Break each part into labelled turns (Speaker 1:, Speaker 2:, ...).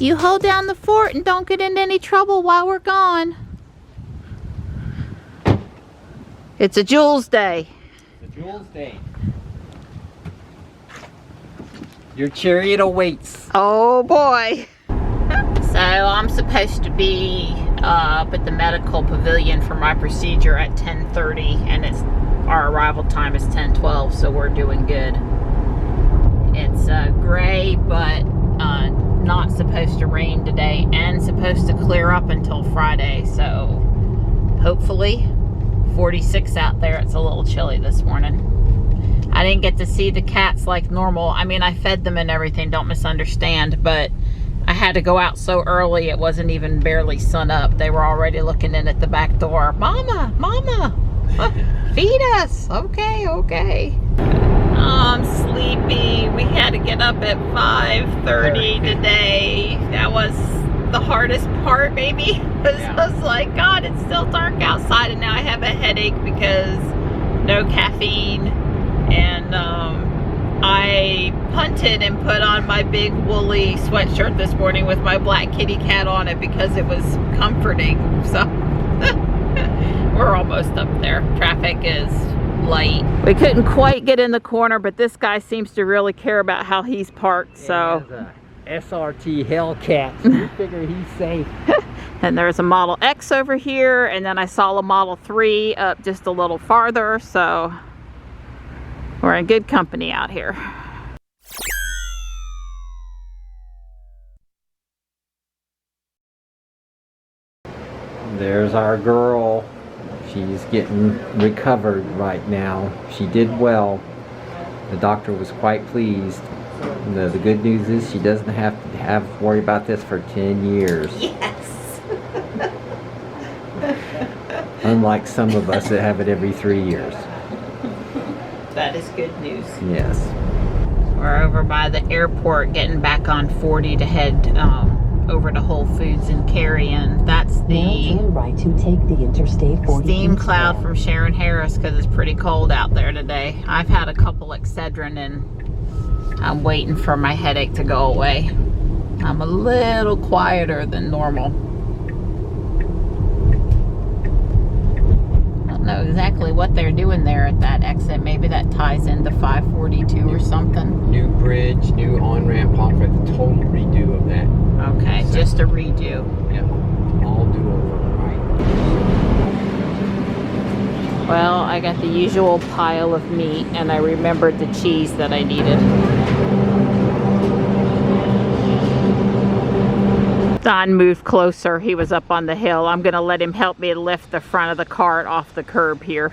Speaker 1: You hold down the fort and don't get into any trouble while we're gone. It's a Jules day.
Speaker 2: It's a Jules day. Your chariot awaits.
Speaker 1: Oh boy. So I'm supposed to be up at the medical pavilion for my procedure at 10:30, and our arrival time is 10:12, so we're doing good. It's gray, but not supposed to rain today, and supposed to clear up until Friday, so hopefully 46 out there. It's a little chilly this morning. I didn't get to see the cats like normal. I mean, I fed them and everything, don't misunderstand, but I had to go out so early, it wasn't even barely sun up. They were already looking in at the back door. Mama, Mama, feed us. Okay, okay. Oh, I'm sleepy. We had to get up at 5:30 today. That was the hardest part, maybe. I was like, God, it's still dark outside, and now I have a headache because no caffeine. And I punted and put on my big woolly sweatshirt this morning with my black kitty cat on it because it was comforting. So we're almost up there. Traffic is light. We couldn't quite get in the corner, but this guy seems to really care about how he's parked. So
Speaker 2: SRT Hellcat. We figure he's safe.
Speaker 1: And there's a Model X over here, and then I saw a Model 3 up just a little farther. So we're in good company out here.
Speaker 2: There's our girl. She's getting recovered right now. She did well. The doctor was quite pleased. The good news is she doesn't have to worry about this for 10 years.
Speaker 1: Yes.
Speaker 2: Unlike some of us that have it every 3 years.
Speaker 1: That is good news.
Speaker 2: Yes.
Speaker 1: We're over by the airport getting back on 40 to head over to Whole Foods in Cary, and that's the
Speaker 3: right to take the Interstate 40
Speaker 1: steam cloud from Sharon Harris because it's pretty cold out there today. I've had a couple Excedrin and I'm waiting for my headache to go away. I'm a little quieter than normal. I don't know exactly what they're doing there at that exit. Maybe that ties into 542 or something.
Speaker 2: New bridge, new on-ramp off it, total redo of that.
Speaker 1: Okay, so, just a redo.
Speaker 2: Yeah, all do over, right.
Speaker 1: Well, I got the usual pile of meat, and I remembered the cheese that I needed. Don moved closer. He was up on the hill. I'm gonna let him help me lift the front of the cart off the curb here.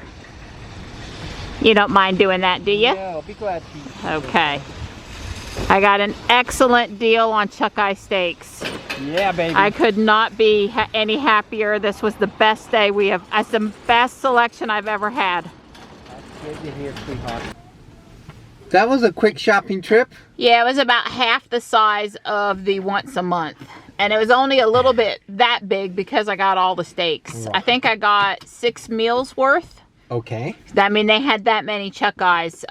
Speaker 1: You don't mind doing that, do you?
Speaker 2: Yeah, I'll be glad to.
Speaker 1: Okay. I got an excellent deal on chuck eye steaks.
Speaker 2: Yeah, baby.
Speaker 1: I could not be any happier. This was the best day we have. That's the best selection I've ever had.
Speaker 2: That's good to hear, sweetheart. That was a quick shopping trip.
Speaker 1: Yeah, it was about half the size of the once a month. And it was only a little bit that big because I got all the steaks. Right. I think I got 6 meals worth.
Speaker 2: Okay.
Speaker 1: I mean, they had that many chuck eyes.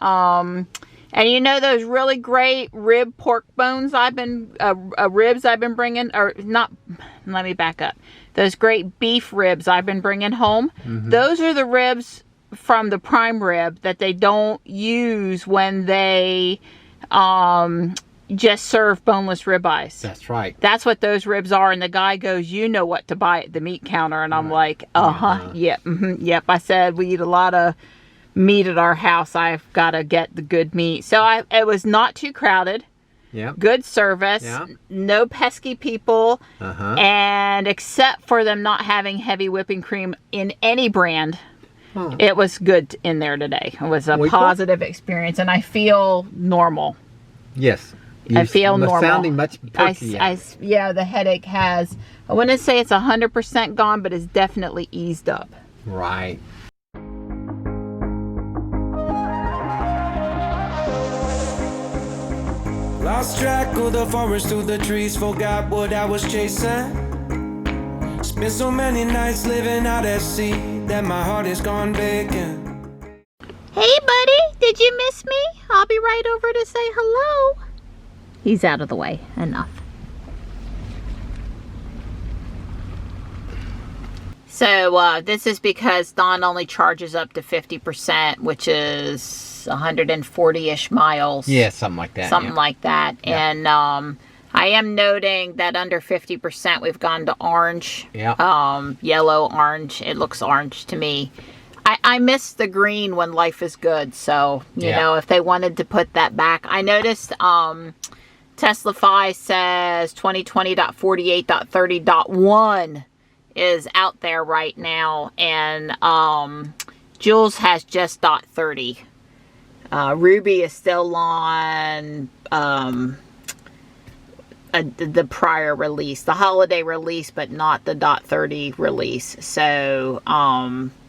Speaker 1: And you know those really great rib pork bones ribs I've been bringing, or not, let me back up. Those great beef ribs I've been bringing home. Mm-hmm. Those are the ribs from the prime rib that they don't use when they just serve boneless ribeyes.
Speaker 2: That's right.
Speaker 1: That's what those ribs are. And the guy goes, you know what to buy at the meat counter. And I'm like, yep, yep. I said, we eat a lot of meat at our house. I've got to get the good meat. So it was not too crowded.
Speaker 2: Yeah.
Speaker 1: Good service.
Speaker 2: Yeah.
Speaker 1: No pesky people. And except for them not having heavy whipping cream in any brand, it was good in there today. It was a positive experience, and I feel normal.
Speaker 2: Yes.
Speaker 1: I feel normal.
Speaker 2: Sounding much perky.
Speaker 1: Yeah, the headache has, I wouldn't say it's 100% gone, but it's definitely eased up.
Speaker 2: Right.
Speaker 4: Lost track of the forest through the trees, forgot what I was chasing. Spent so many nights living out at sea that my heart is gone vacant.
Speaker 1: Hey buddy, did you miss me? I'll be right over to say hello. He's out of the way. Enough. So this is because Don only charges up to 50%, which is 140-ish miles.
Speaker 2: Yeah, something like that.
Speaker 1: Something like that. Yeah. And I am noting that under 50%, we've gone to orange.
Speaker 2: Yeah.
Speaker 1: Yellow, orange. It looks orange to me. I miss the green when life is good. So, you know, if they wanted to put that back. I noticed Teslafy says 2020.48.30.1 is out there right now. And Jules has just .30. Ruby is still on the prior release, the holiday release, but not the .30 release. So,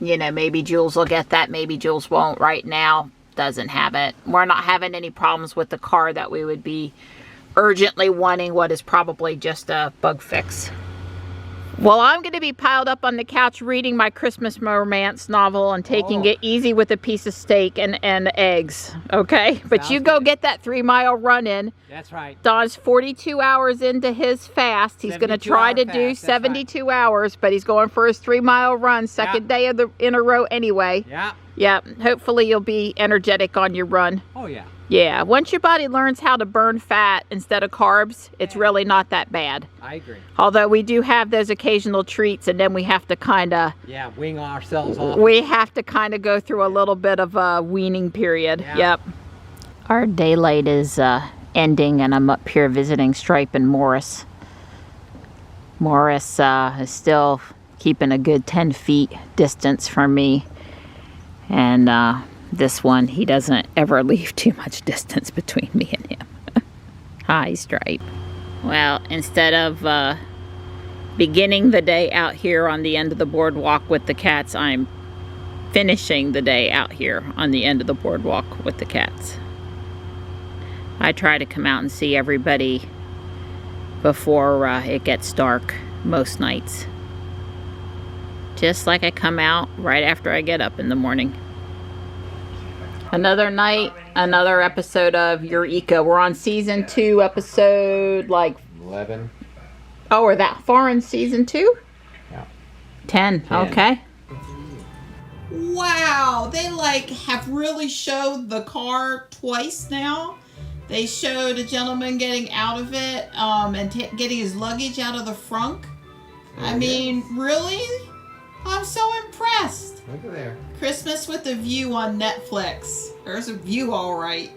Speaker 1: you know, maybe Jules will get that. Maybe Jules won't. Right now, doesn't have it. We're not having any problems with the car that we would be urgently wanting what is probably just a bug fix. Well, I'm going to be piled up on the couch reading my Christmas romance novel and taking it easy with a piece of steak and eggs, okay? But
Speaker 2: Sounds
Speaker 1: you go
Speaker 2: good.
Speaker 1: get that 3-mile run in.
Speaker 2: That's right.
Speaker 1: Don's 42 hours into his fast. He's going to try to do 72 hours, but he's going for his 3-mile run, second day of in a row anyway.
Speaker 2: Yeah.
Speaker 1: Yeah, hopefully you'll be energetic on your run.
Speaker 2: Oh, yeah.
Speaker 1: Yeah, once your body learns how to burn fat instead of carbs, it's really not that bad.
Speaker 2: I agree.
Speaker 1: Although we do have those occasional treats, and then we have to kind of...
Speaker 2: Yeah, wing ourselves off.
Speaker 1: We have to kind of go through a little bit of a weaning period.
Speaker 2: Yeah.
Speaker 1: Yep. Our daylight is ending, and I'm up here visiting Stripe and Morris. Morris is still keeping a good 10 feet distance from me. And this one, he doesn't ever leave too much distance between me and him. Hi, Stripe. Well, instead of beginning the day out here on the end of the boardwalk with the cats, I'm finishing the day out here on the end of the boardwalk with the cats. I try to come out and see everybody before it gets dark most nights. Just like I come out right after I get up in the morning. Another night, another episode of Eureka. We're on season 2, episode like
Speaker 2: 11.
Speaker 1: Oh, we're that far in season 2?
Speaker 2: Yeah.
Speaker 1: 10. Okay.
Speaker 5: Wow, they like have really showed the car twice now. They showed a gentleman getting out of it and getting his luggage out of the frunk. I mean, really? I'm so impressed.
Speaker 2: Look at there.
Speaker 5: Christmas with a View on Netflix. There's a view, all right.